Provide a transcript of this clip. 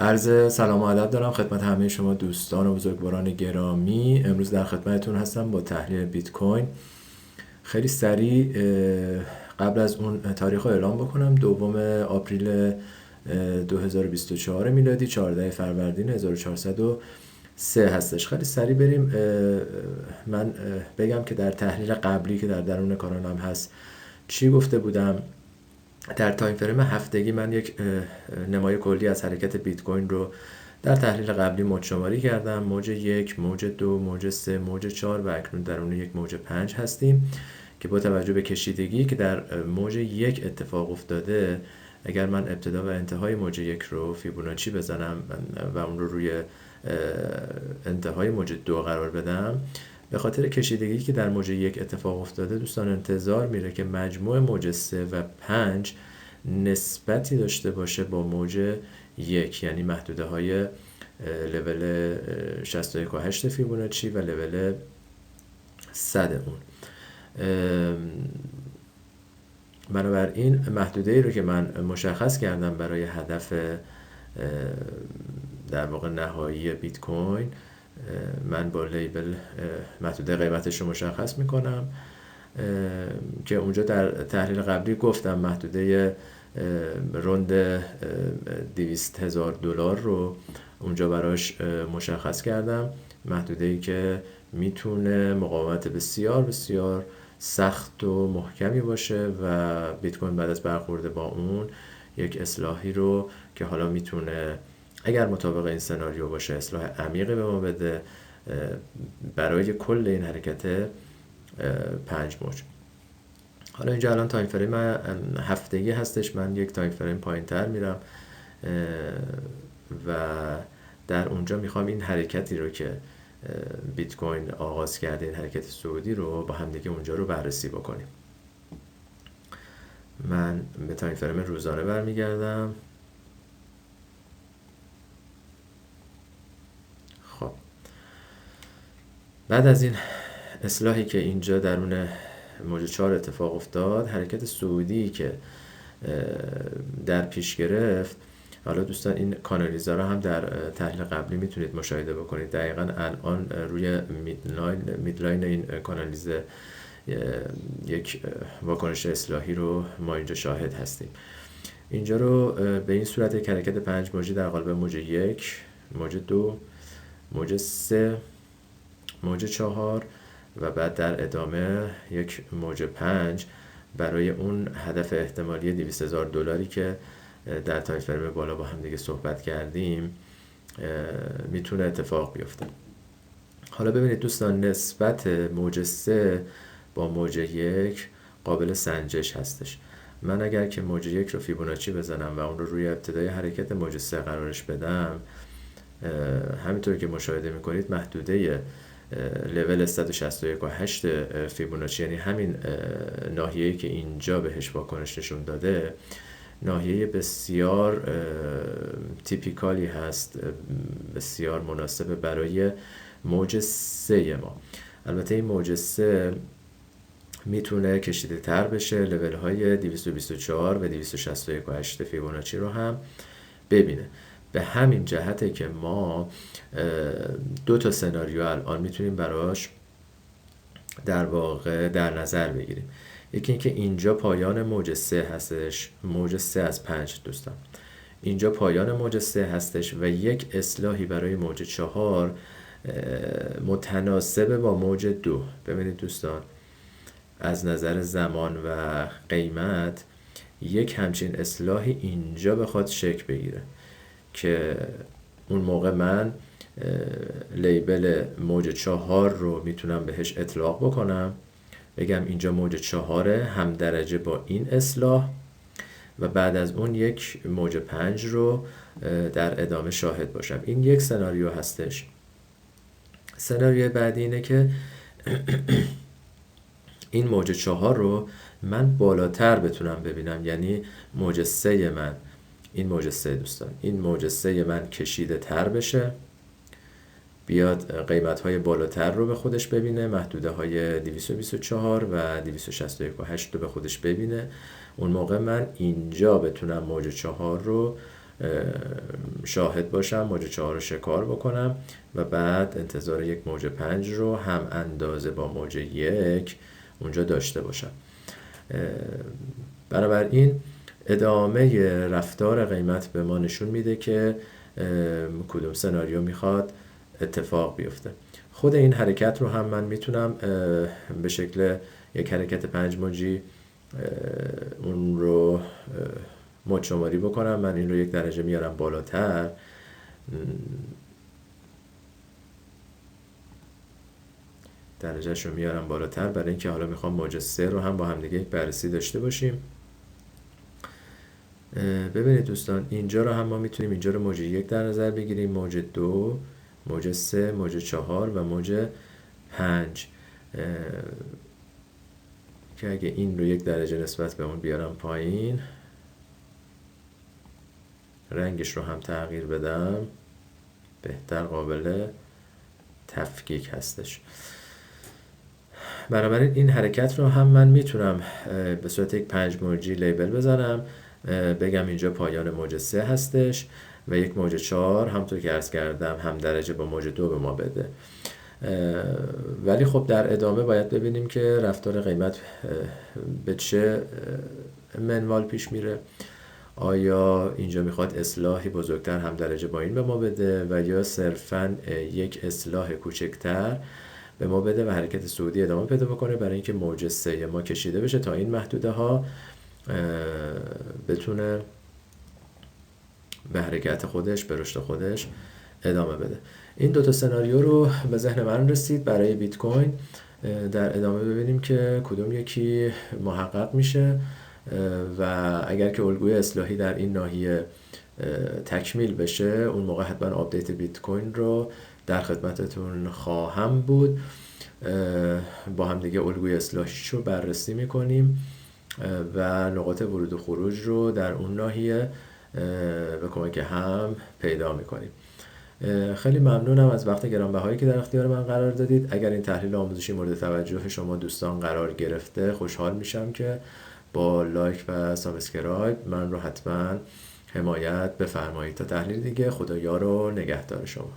عرض سلام و ادب دارم خدمت همه شما دوستان و بزرگواران گرامی. امروز در خدمتتون هستم با تحلیل بیت کوین. خیلی سریع قبل از اون تاریخ رو اعلام بکنم. 2 آپریل 2024 میلادی، 14 فروردین 1403 هستش. خیلی سریع بریم. من بگم که در تحلیل قبلی که در درون کانالم هست چی گفته بودم. در تایم فریم هفتگی من یک نمای کلی از حرکت بیت کوین رو در تحلیل قبلی موج شماری کردم. موج 1، موج 2، موج 3، موج 4 و اکنون درون یک موج 5 هستیم که با توجه به کشیدگی که در موج 1 اتفاق افتاده، اگر من ابتدا و انتهای موج 1 رو فیبوناچی بزنم و اون رو روی انتهای موج 2 قرار بدم، به خاطر کشیدگی که در موج 1 اتفاق افتاده دوستان انتظار میره که مجموع موج 3 و 5 نسبتی داشته باشه با موج 1، یعنی محدوده های لول 61.8 فیبوناچی و لول 100 اون. بنابراین محدوده ای رو که من مشخص کردم برای هدف در واقع نهایی بیت کوین، من با لیبل محدوده قیمتش رو مشخص میکنم که اونجا در تحلیل قبلی گفتم محدوده روند $200,000 رو اونجا براش مشخص کردم. محدوده ای که میتونه مقاومت بسیار بسیار سخت و محکمی باشه و بیت کوین بعد از برخورد با اون یک اصلاحی رو که حالا میتونه اگر مطابق این سناریو باشه اصلاح عمیقی به ما بده برای کل این حرکت 5 موج. حالا اینجا الان تایم فریم هفتگی هستش. من یک تایم فریم پایین تر میرم و در اونجا میخوام این حرکتی رو که بیت کوین آغاز کرده، این حرکت صعودی رو با هم دیگه اونجا رو بررسی بکنیم. من به تایم فریم روزانه برمیگردم. خب بعد از این اصلاحی که اینجا درون موج 4 اتفاق افتاد، حرکت صعودی که در پیش گرفت، حالا دوستان این کانالیزا رو هم در تحلیل قبلی میتونید مشاهده بکنید. دقیقاً الان روی میدلاین این کانالیزه یک واکنش اصلاحی رو ما اینجا شاهد هستیم. اینجا رو به این صورت یک حرکت 5 موجی در قالب موج 1، موج 2، موج 3، موج 4 و بعد در ادامه یک موج 5 برای اون هدف احتمالی $200,000 که در تایم فریم بالا با هم دیگه صحبت کردیم میتونه اتفاق بیفته. حالا ببینید دوستان، نسبت موج 3 با موج 1 قابل سنجش هستش. من اگر که موج 1 رو فیبوناچی بزنم و اون رو روی ابتدای حرکت موج 3 قرارش بدم، همینطور که مشاهده میکنید محدوده لول 161.8 فیبوناچی، یعنی همین ناحیه‌ای که اینجا بهش واکنش نشون داده، ناحیه بسیار تیپیکالی هست، بسیار مناسب برای موج 3 ما. البته این موج 3 میتونه کشیده تر بشه، لول های 224 و 261.8 فیبوناچی رو هم ببینه. به همین جهته که ما 2 سناریو الان میتونیم براش در واقع در نظر بگیریم. یکی اینکه اینجا پایان موج 3 هستش، موج 3 از 5 دوستان، اینجا پایان موج 3 هستش و یک اصلاحی برای موج 4 متناسب با موج 2. ببینید دوستان، از نظر زمان و قیمت یک همچین اصلاحی اینجا بخواد شکل بگیره که اون موقع من لیبل موج 4 رو میتونم بهش اطلاق بکنم، بگم اینجا موج 4 هم درجه با این اصلاح و بعد از اون یک موج 5 رو در ادامه شاهد باشم. این یک سناریو هستش. سناریو بعدی اینه که این موج 4 رو من بالاتر بتونم ببینم، یعنی موج 3 من، این موج 3 دوستان، این موج 3 من کشیده تر بشه، بیاد قیمت های بالاتر رو به خودش ببینه، محدوده های 224 و 261.8 رو به خودش ببینه. اون موقع من اینجا بتونم موج 4 رو شاهد باشم، موج 4 رو شکار بکنم و بعد انتظار یک موج 5 رو هم اندازه با موج 1 اونجا داشته باشم. بنابراین ادامه رفتار قیمت به ما نشون میده که کدوم سناریو میخواد اتفاق بیفته. خود این حرکت رو هم من میتونم به شکل یک حرکت 5 موجی اون رو موج شماری بکنم. من این رو 1 درجه میارم بالاتر، درجهش رو میارم بالاتر، برای اینکه حالا میخوام موج 3 رو هم با هم دیگه یک بررسی داشته باشیم. ببینید دوستان، اینجا رو هم ما میتونیم اینجا رو موج 1 در نظر بگیریم، موج 2، موج 3، موج 4 و موج 5 که اگه این رو 1 درجه نسبت به اون بیارم پایین، رنگش رو هم تغییر بدم، بهتر قابل تفکیک هستش. بنابراین این حرکت رو هم من میتونم به صورت یک 5 موجی لیبل بزنم، بگم اینجا پایان موج 3 هستش و یک موج 4 همونطور که عرض کردم هم درجه با موج 2 به ما بده. ولی خب در ادامه باید ببینیم که رفتار قیمت به چه منوال پیش میره. آیا اینجا میخواد اصلاحی بزرگتر هم درجه با این به ما بده و یا صرفاً یک اصلاح کوچکتر به ما بده و حرکت صعودی ادامه پیدا بکنه برای اینکه موج 3 ما کشیده بشه تا این محدوده ها بتونه به حرکت خودش، به رشد خودش ادامه بده. این دوتا سناریو رو به ذهن من رسید برای بیت کوین. در ادامه ببینیم که کدوم یکی محقق میشه و اگر که الگوی اصلاحی در این ناحیه تکمیل بشه، اون موقع حتما آپدیت بیت کوین رو در خدمتتون خواهم بود. با هم دیگه الگوی اصلاحیش رو بررسی میکنیم و نقاط ورود و خروج رو در اون ناحیه به کمک هم پیدا میکنیم. خیلی ممنونم از وقت گرانبهایی که در اختیار من قرار دادید. اگر این تحلیل آموزشی مورد توجه شما دوستان قرار گرفته، خوشحال میشم که با لایک و سابسکرایب من رو حتما حمایت بفرمایید. تا تحلیل دیگه، خدایا رو نگهدار شما.